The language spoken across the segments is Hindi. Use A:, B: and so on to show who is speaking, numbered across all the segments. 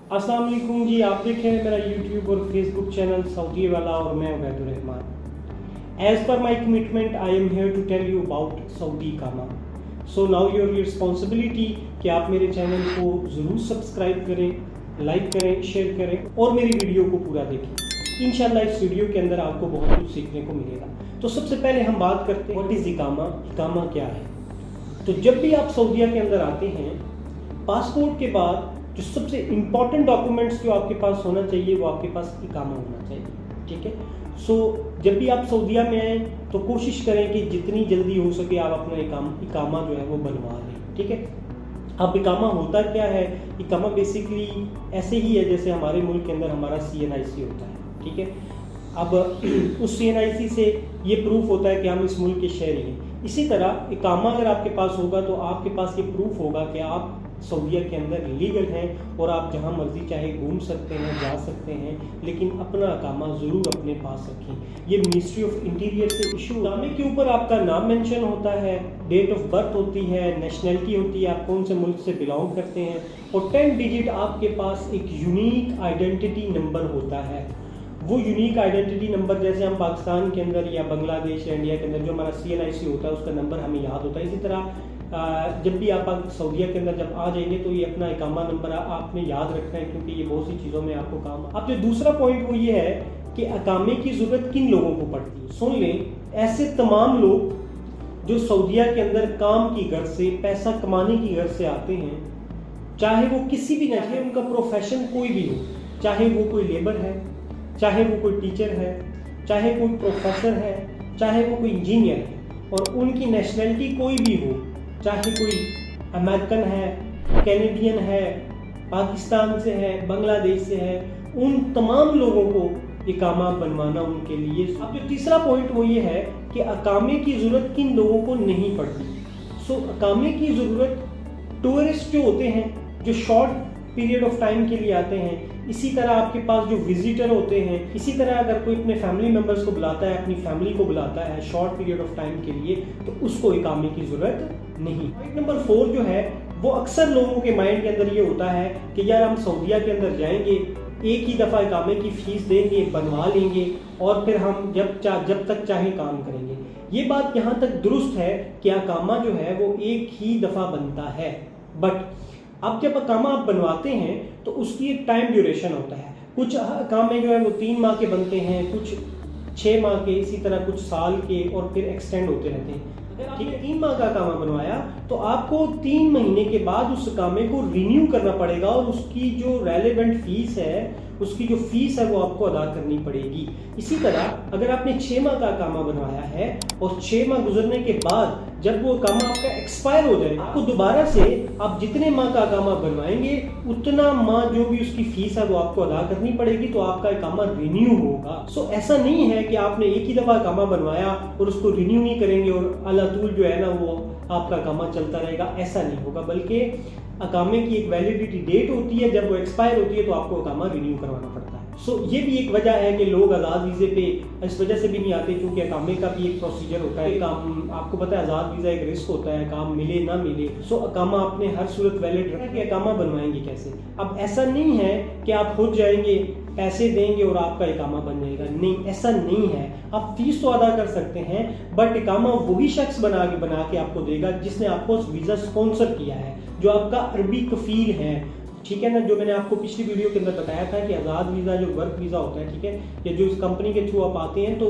A: अस्सलाम वालेकुम जी। आप देख रहे हैं मेरा यूट्यूब और फेसबुक चैनल सऊदी वाला और मैं Ubaidur Rahman. As per my commitment I am here to tell you about Saudi इकामा। सो नाउ योर रिस्पॉन्सिबिलिटी कि आप मेरे चैनल को ज़रूर सब्सक्राइब करें, लाइक करें, शेयर करें और मेरी वीडियो को पूरा देखें। इंशाल्लाह इस वीडियो के अंदर आपको बहुत कुछ सीखने को मिलेगा। तो सबसे पहले हम बात करते हैं व्हाट इज़ इकामा। इकामा क्या है? तो जब भी आप सऊदीया के अंदर आते हैं, पासपोर्ट के बाद जो सबसे इम्पॉर्टेंट डॉक्यूमेंट्स जो आपके पास होना चाहिए वो आपके पास इकामा होना चाहिए। ठीक है। सो जब भी आप सऊदीया में आए तो कोशिश करें कि जितनी जल्दी हो सके आप अपना इकामा जो है वो बनवा लें। ठीक है। अब इकामा होता क्या है? इकामा बेसिकली ऐसे ही है जैसे हमारे मुल्क के अंदर हमारा CNIC होता है। ठीक है। अब उस CNIC से ये प्रूफ होता है कि हम इस मुल्क के शहरी हैं। इसी तरह इकामा अगर आपके पास होगा तो आपके पास ये प्रूफ होगा कि आप सऊदीया के अंदर लीगल हैं और आप जहां मर्जी चाहे घूम सकते हैं, जा सकते हैं, लेकिन अपना इकामा ज़रूर अपने पास रखें। ये मिनिस्ट्री ऑफ इंटीरियर से इशू। इकामे के ऊपर आपका नाम मेंशन होता है, डेट ऑफ बर्थ होती है, नेशनैलिटी होती है, आप कौन से मुल्क से बिलोंग करते हैं, और 10 डिजिट आपके पास एक यूनिक आइडेंटिटी नंबर होता है। वो यूनिक आइडेंटिटी नंबर जैसे हम पाकिस्तान के अंदर या बांग्लादेश या इंडिया के अंदर जो हमारा CNIC होता है उसका नंबर हमें याद होता है, इसी तरह जब भी आप सऊदीया के अंदर जब आ जाएंगे तो ये अपना इकामा नंबर आपने याद रखना है, क्योंकि ये बहुत सी चीज़ों में आपको काम। अब जो दूसरा पॉइंट वो ये है कि इकामे की ज़रूरत किन लोगों को पड़ती है। सुन लें, ऐसे तमाम लोग जो सऊदीया के अंदर काम की गर्ज से, पैसा कमाने की गर्ज से आते हैं, चाहे वो किसी भी चाहे उनका प्रोफेशन कोई भी हो, चाहे वो कोई लेबर है, चाहे वो कोई टीचर है, चाहे कोई प्रोफेसर है, चाहे वो कोई इंजीनियर है, और उनकी नेशनैलिटी कोई भी हो, चाहे कोई अमेरिकन है, कैनेडियन है, पाकिस्तान से है, बांग्लादेश से है, उन तमाम लोगों को इकामा बनवाना उनके लिए। अब जो तीसरा पॉइंट वो ये है कि इकामे की ज़रूरत किन लोगों को नहीं पड़ती। सो इकामे की ज़रूरत टूरिस्ट जो होते हैं, जो शॉर्ट पीरियड ऑफ टाइम के लिए आते हैं, इसी तरह आपके पास जो विजिटर होते हैं, इसी तरह अगर कोई अपने फैमिली मेम्बर्स को बुलाता है, अपनी फैमिली को बुलाता है शॉर्ट पीरियड ऑफ टाइम के लिए, तो उसको इकामे की ज़रूरत नहीं। पॉइंट नंबर 4 जो है वो अक्सर लोगों के माइंड के अंदर ये होता है कि यार हम सऊदीया के अंदर जाएंगे, एक ही दफ़ा इकामे की फ़ीस देंगे, बनवा लेंगे और फिर हम जब तक चाहे काम करेंगे। ये बात यहाँ तक दुरुस्त है कि इकामा जो है वो एक ही दफ़ा बनता है, बट अब जब इकामा आप बनवाते हैं तो उसकी एक टाइम ड्यूरेशन होता है। कुछ इकामे जो है वो 3 माह के बनते हैं, कुछ 6 माह के, इसी तरह कुछ साल के, और फिर एक्सटेंड होते रहते हैं। ठीक है। 3 माह का इकामा बनवाया तो आपको 3 महीने के बाद उस इकामे को रिन्यू करना पड़ेगा और उसकी जो रेलेवेंट फीस है, उसकी जो फीस है वो आपको अदा करनी पड़ेगी। इसी तरह अगर आपने 6 माह का इकामा बनवाया है और 6 माह गुजरने के बाद जब वो इकामा आपका एक्सपायर हो जाए, आपको दोबारा से आप जितने माह का इकामा बनवाएंगे उतना माह जो भी उसकी फीस है वो आपको अदा करनी पड़ेगी, तो आपका इकामा रिन्यू होगा। सो ऐसा नहीं है कि आपने एक ही दफ़ा इकामा बनवाया और उसको रिन्यू नहीं करेंगे और अलातूल जो है ना वो आपका इकामा चलता रहेगा, ऐसा नहीं होगा। बल्कि इकामे की एक वैलिडिटी डेट होती है, जब वो एक्सपायर होती है तो आपको इकामा रिन्यू करवाना पड़ता है। सो ये भी एक वजह है कि लोग आज़ाद वीज़े पे इस वजह से भी नहीं आते, क्योंकि इकामे का भी एक प्रोसीजर होता है। काम आपको पता है, आज़ाद वीज़ा एक रिस्क होता है, काम मिले ना मिले। सो इकामा आपने हर सूरत वैलिड रखा कि इकामा बनवाएंगे कैसे। अब ऐसा नहीं है कि आप खुद जाएंगे, पैसे देंगे और आपका इकामा बन जाएगा, नहीं, ऐसा नहीं है। आप फीस तो अदा कर सकते हैं, बट इकामा वही शख्स बना के आपको देगा जिसने आपको वीज़ा स्पॉन्सर किया है, जो आपका अरबी कफील है। ठीक है ना, जो मैंने आपको पिछली वीडियो के अंदर बताया था कि आज़ाद वीज़ा जो वर्क वीज़ा होता है, ठीक है, या जो इस कंपनी के थ्रू आप आते हैं तो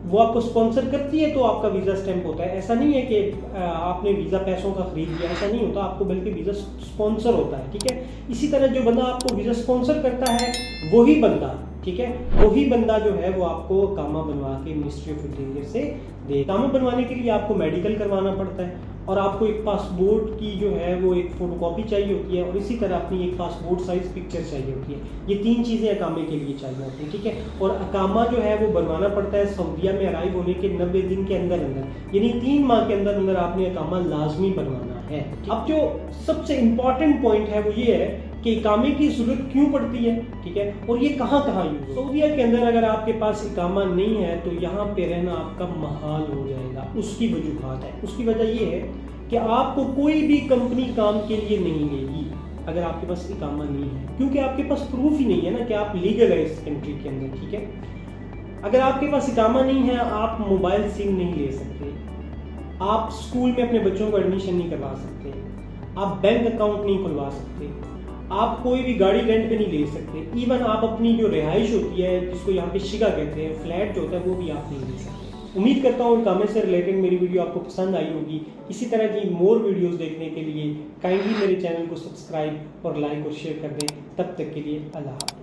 A: वो आपको स्पॉन्सर करती है तो आपका वीज़ा स्टैंप होता है। ऐसा नहीं है कि आपने वीज़ा पैसों का खरीद लिया, ऐसा नहीं होता, आपको बल्कि वीज़ा स्पॉन्सर होता है। ठीक है। इसी तरह जो बंदा आपको वीज़ा स्पॉन्सर करता है वही बंदा, ठीक है, वही बंदा जो है वो आपको इकामा बनवा के मिनिस्ट्री ऑफ इंटीरियर से दे। इकामा बनवाने के लिए आपको मेडिकल करवाना पड़ता है और आपको एक पासपोर्ट की जो है वो एक फ़ोटोकॉपी चाहिए होती है, और इसी तरह अपनी एक पासपोर्ट साइज़ पिक्चर चाहिए होती है। ये 3 चीज़ें इकामे के लिए चाहिए होती हैं। ठीक है। और इकामा जो है वो बनवाना पड़ता है सऊदीया में अराइव होने के 90 दिन के अंदर अंदर, यानी 3 माह के अंदर अंदर आपने इकामा लाजमी बनवाना है। अब जो सबसे इम्पॉर्टेंट पॉइंट है वो ये है कि इकामे की ज़रूरत क्यों पड़ती है, ठीक है, और ये कहाँ यूज़। सऊदीया के अंदर अगर आपके पास इकामा नहीं है तो यहाँ पे रहना आपका महाल हो जाएगा। उसकी वजूहात है, उसकी वजह ये है कि आपको कोई भी कंपनी काम के लिए नहीं लेगी। अगर आपके पास इकामा नहीं है, क्योंकि आपके पास प्रूफ ही नहीं है ना कि आप लीगल है इस कंट्री के अंदर, ठीक है। अगर आपके पास इकामा नहीं है, आप मोबाइल सिम नहीं ले सकते, आप स्कूल में अपने बच्चों को एडमिशन नहीं करवा सकते, आप बैंक अकाउंट नहीं खुलवा सकते, आप कोई भी गाड़ी रेंट पे नहीं ले सकते, इवन आप अपनी जो रिहाइश होती है जिसको यहाँ पे शिगा कहते हैं, फ्लैट जो होता है वो भी आप नहीं ले सकते। उम्मीद करता हूँ इकामे से रिलेटेड मेरी वीडियो आपको पसंद आई होगी। इसी तरह की मोर वीडियोस देखने के लिए काइंडली मेरे चैनल को सब्सक्राइब और लाइक और शेयर कर दें। तब तक के लिए अल्लाह हाफ़िज़।